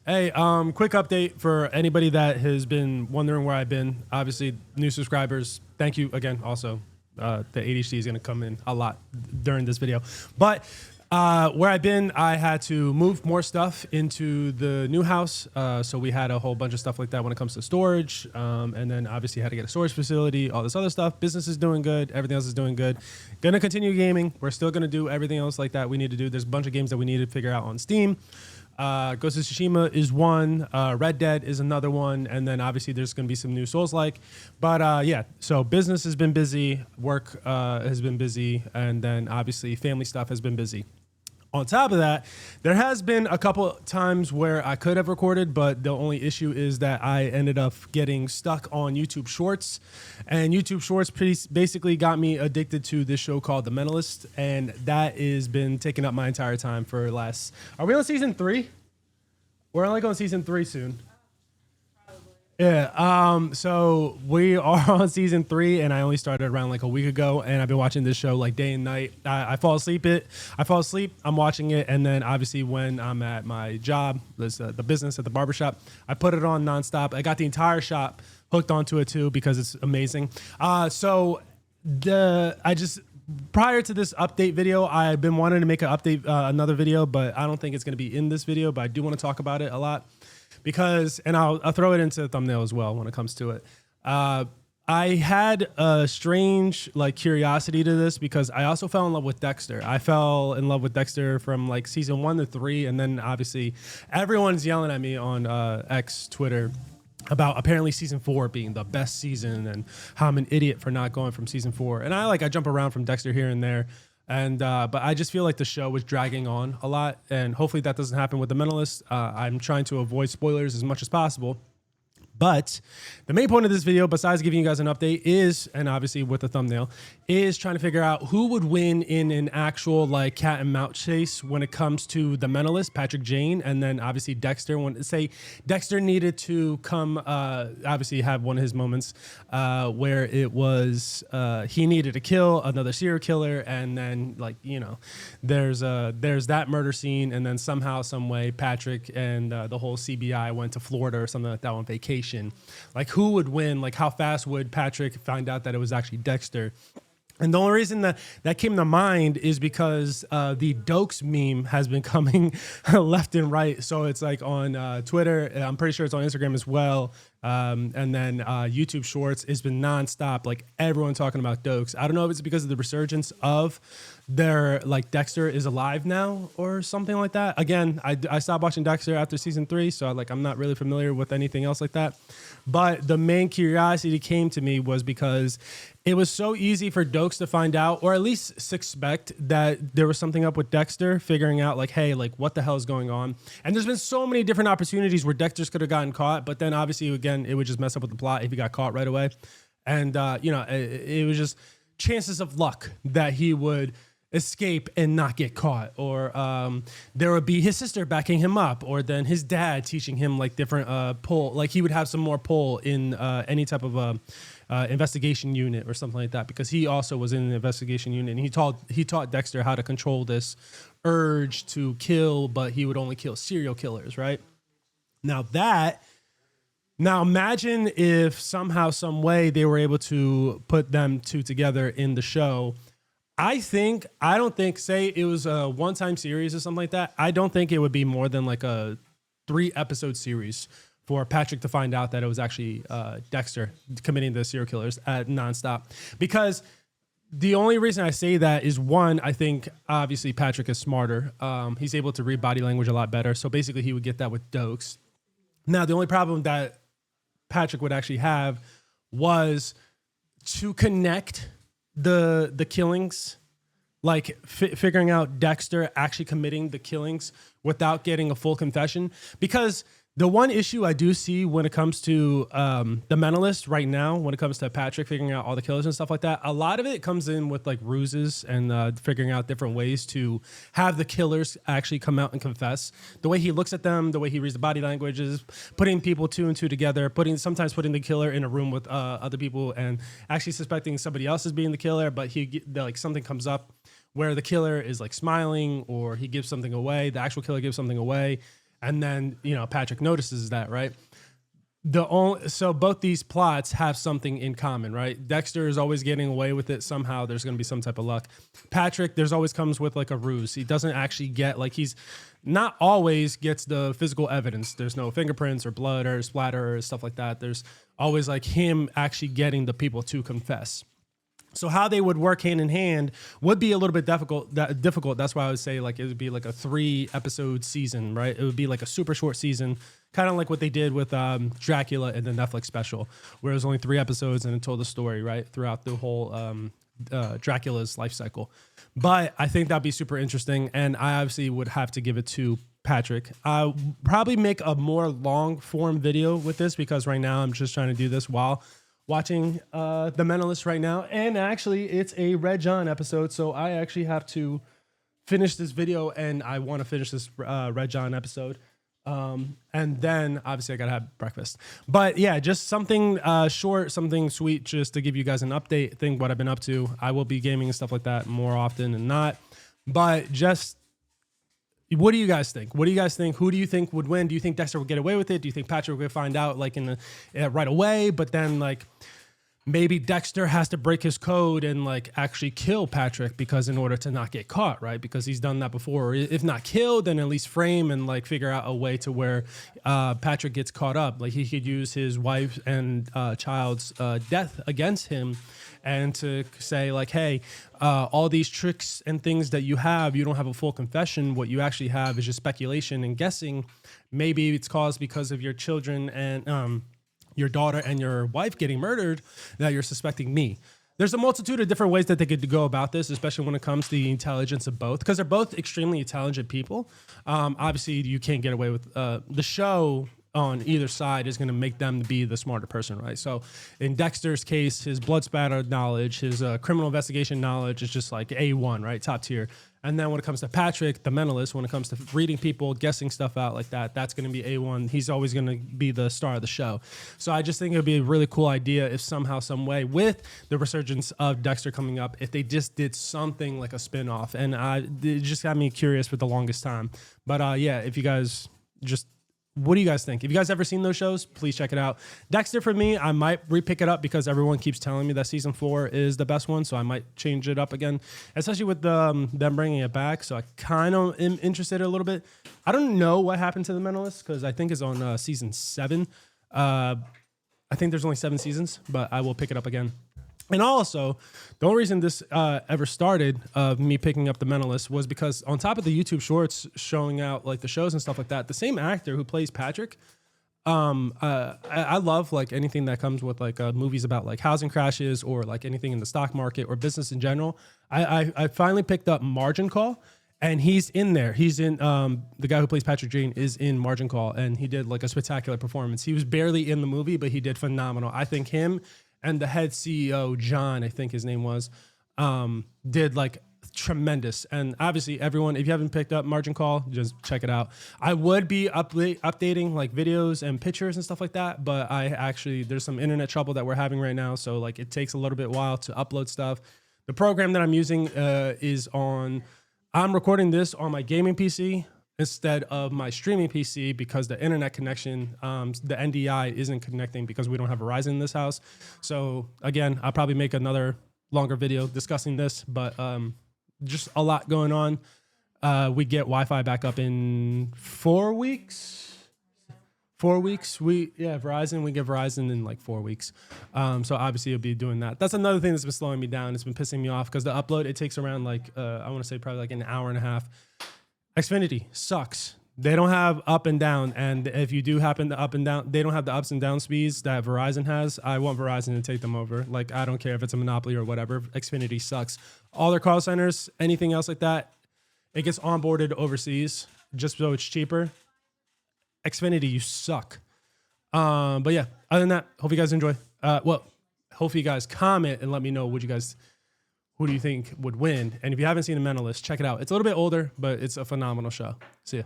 Hey, quick update for anybody that has been wondering where I've been. Obviously, new subscribers, thank you again. Also, the ADHD is going to come in a lot during this video. But where I've been, I had to move more stuff into the new house. So we had a whole bunch of stuff like that when it comes to storage. And then obviously had to get a storage facility, all this other stuff. Business is doing good. Everything else is doing good. Gonna continue gaming. We're still gonna do everything else like that we need to do. There's a bunch of games that we need to figure out on Steam. Ghost of Tsushima is one, Red Dead is another one, and then obviously there's going to be some new Souls-like. But yeah, so business has been busy, work has been busy, and then obviously family stuff has been busy. On top of that, there has been a couple times where I could have recorded, but the only issue is that I ended up getting stuck on YouTube Shorts. And YouTube Shorts basically got me addicted to this show called The Mentalist. And that has been taking up my entire time for last... Are we on season 3? We're only on season 3 soon. Yeah, so we are on season 3, and I only started around like a week ago, and I've been watching this show like day and night. I fall asleep, I'm watching it, and then obviously when I'm at my job, the business at the barbershop, I put it on nonstop. I got the entire shop hooked onto it too because it's amazing. Prior to this update video, I've been wanting to make an update, another video, but I don't think it's going to be in this video, but I do want to talk about it a lot. Because, and I'll throw it into the thumbnail as well when it comes to it. I had a strange like curiosity to this because I also fell in love with Dexter. I fell in love with Dexter from like season 1 to 3, and then obviously everyone's yelling at me on X Twitter about apparently season 4 being the best season and how I'm an idiot for not going from season 4. And I jump around from Dexter here and there. And but I just feel like the show was dragging on a lot, and hopefully that doesn't happen with The Mentalist. I'm trying to avoid spoilers as much as possible. But the main point of this video, besides giving you guys an update, is, and obviously with the thumbnail, is trying to figure out who would win in an actual like cat and mouse chase when it comes to The Mentalist, Patrick Jane, and then obviously Dexter. When say Dexter needed to come, obviously have one of his moments where it was he needed to kill another serial killer, and then like there's that murder scene, and then somehow, some way, Patrick and the whole CBI went to Florida or something like that on vacation. Like who would win? Like how fast would Patrick find out that it was actually Dexter? And the only reason that came to mind is because the Dokes meme has been coming left and right. So it's like on Twitter, I'm pretty sure it's on Instagram as well. And then YouTube Shorts has been nonstop, like everyone talking about Dokes. I don't know if it's because of the resurgence of their like Dexter is alive now or something like that. Again, I stopped watching Dexter after season 3, so I'm not really familiar with anything else like that. But the main curiosity came to me was because it was so easy for Dokes to find out, or at least suspect that there was something up with Dexter, figuring out like, hey, like what the hell is going on? And there's been so many different opportunities where Dexter could have gotten caught, but then obviously again, it would just mess up with the plot if he got caught right away. And it was just chances of luck that he would escape and not get caught, or there would be his sister backing him up, or then his dad teaching him like different pull, like he would have some more pull in any type of investigation unit or something like that, because he also was in an investigation unit, and he taught Dexter how to control this urge to kill, but he would only kill serial killers, right? Now imagine if somehow, some way they were able to put them two together in the show. I don't think, say it was a one-time series or something like that, I don't think it would be more than like a 3-episode series for Patrick to find out that it was actually Dexter committing the serial killers at nonstop. Because the only reason I say that is, one, I think obviously Patrick is smarter. He's able to read body language a lot better. So basically he would get that with Dokes. Now, the only problem that Patrick would actually have was to connect the killings, like figuring out Dexter actually committing the killings without getting a full confession. Because the one issue I do see when it comes to The Mentalist right now, when it comes to Patrick figuring out all the killers and stuff like that, a lot of it comes in with like ruses and figuring out different ways to have the killers actually come out and confess. The way he looks at them, the way he reads the body languages, putting people 2 and 2 together, sometimes putting the killer in a room with other people and actually suspecting somebody else as being the killer, but like something comes up where the killer is like smiling, or he gives something away, the actual killer gives something away. And then, you know, Patrick notices that, right? So both these plots have something in common, right? Dexter is always getting away with it somehow. There's going to be some type of luck. Patrick, there's always comes with like a ruse. He doesn't actually get, like, he's not always gets the physical evidence. There's no fingerprints or blood or splatter or stuff like that. There's always like him actually getting the people to confess. So how they would work hand in hand would be a little bit difficult. That's why I would say like it would be like a 3-episode season, right? It would be like a super short season, kind of like what they did with Dracula and the Netflix special, where it was only 3 episodes and it told the story, right, throughout the whole Dracula's life cycle. But I think that'd be super interesting, and I obviously would have to give it to Patrick. I'll probably make a more long form video with this because right now I'm just trying to do this while watching The Mentalist right now. And actually, it's a Red John episode, so I actually have to finish this video, and I want to finish this Red John episode. And then, obviously, I got to have breakfast. But yeah, just something short, something sweet, just to give you guys an update, think what I've been up to. I will be gaming and stuff like that more often than not. But just... what do you guys think? What do you guys think? Who do you think would win? Do you think Dexter would get away with it? Do you think Patrick would find out like in the right away? But then like maybe Dexter has to break his code and like actually kill Patrick because in order to not get caught, right? Because he's done that before. Or if not killed, then at least frame and like figure out a way to where Patrick gets caught up. Like he could use his wife and child's death against him. And to say like, hey, all these tricks and things that you don't have a full confession. What you actually have is just speculation and guessing. Maybe it's caused because of your children and your daughter and your wife getting murdered that you're suspecting me. There's a multitude of different ways that they could go about this, especially when it comes to the intelligence of both, because they're both extremely intelligent people. Obviously, you can't get away with the show on either side is going to make them be the smarter person, right? So in Dexter's case, his blood spatter knowledge, his criminal investigation knowledge is just like A1, right? Top tier. And then when it comes to Patrick, the mentalist, when it comes to reading people, guessing stuff out like that, that's going to be A1. He's always going to be the star of the show. So I just think it would be a really cool idea if somehow, some way, with the resurgence of Dexter coming up, if they just did something like a spinoff. And it just got me curious for the longest time. But yeah, if you guys just... what do you guys think? If you guys ever seen those shows, please check it out. Dexter, for me, I might re-pick it up because everyone keeps telling me that season 4 is the best one, so I might change it up again, especially with them bringing it back. So I kind of am interested a little bit. I don't know what happened to The Mentalist because I think it's on season 7. I think there's only 7 seasons, but I will pick it up again. And also, the only reason this ever started of me picking up The Mentalist was because on top of the YouTube shorts showing out like the shows and stuff like that, the same actor who plays Patrick, I love like anything that comes with like movies about like housing crashes or like anything in the stock market or business in general. I finally picked up Margin Call, and he's in there. He's in the guy who plays Patrick Jane is in Margin Call, and he did like a spectacular performance. He was barely in the movie, but he did phenomenal. I think him and the head CEO, John, I think his name was, did like tremendous. And obviously everyone, if you haven't picked up Margin Call, just check it out. I would be updating like videos and pictures and stuff like that, but there's some internet trouble that we're having right now. So like it takes a little bit while to upload stuff. The program that I'm using I'm recording this on my gaming PC instead of my streaming PC because the internet connection, the NDI isn't connecting because we don't have Verizon in this house. So again, I'll probably make another longer video discussing this, but just a lot going on. We get Wi-Fi back up in 4 weeks. 4 weeks. We get Verizon in like 4 weeks. So obviously you'll be doing that. That's another thing that's been slowing me down. It's been pissing me off because the upload, it takes around like, I want to say probably like an hour and a half. Xfinity sucks. They don't have up and down. And if you do happen to up and down, they don't have the ups and down speeds that Verizon has. I want Verizon to take them over. Like, I don't care if it's a monopoly or whatever. Xfinity sucks. All their call centers, anything else like that, it gets onboarded overseas just so it's cheaper. Xfinity, you suck. But yeah, other than that, hope you guys enjoy. Hope you guys comment and let me know who do you think would win? And if you haven't seen The Mentalist, check it out. It's a little bit older, but it's a phenomenal show. See ya.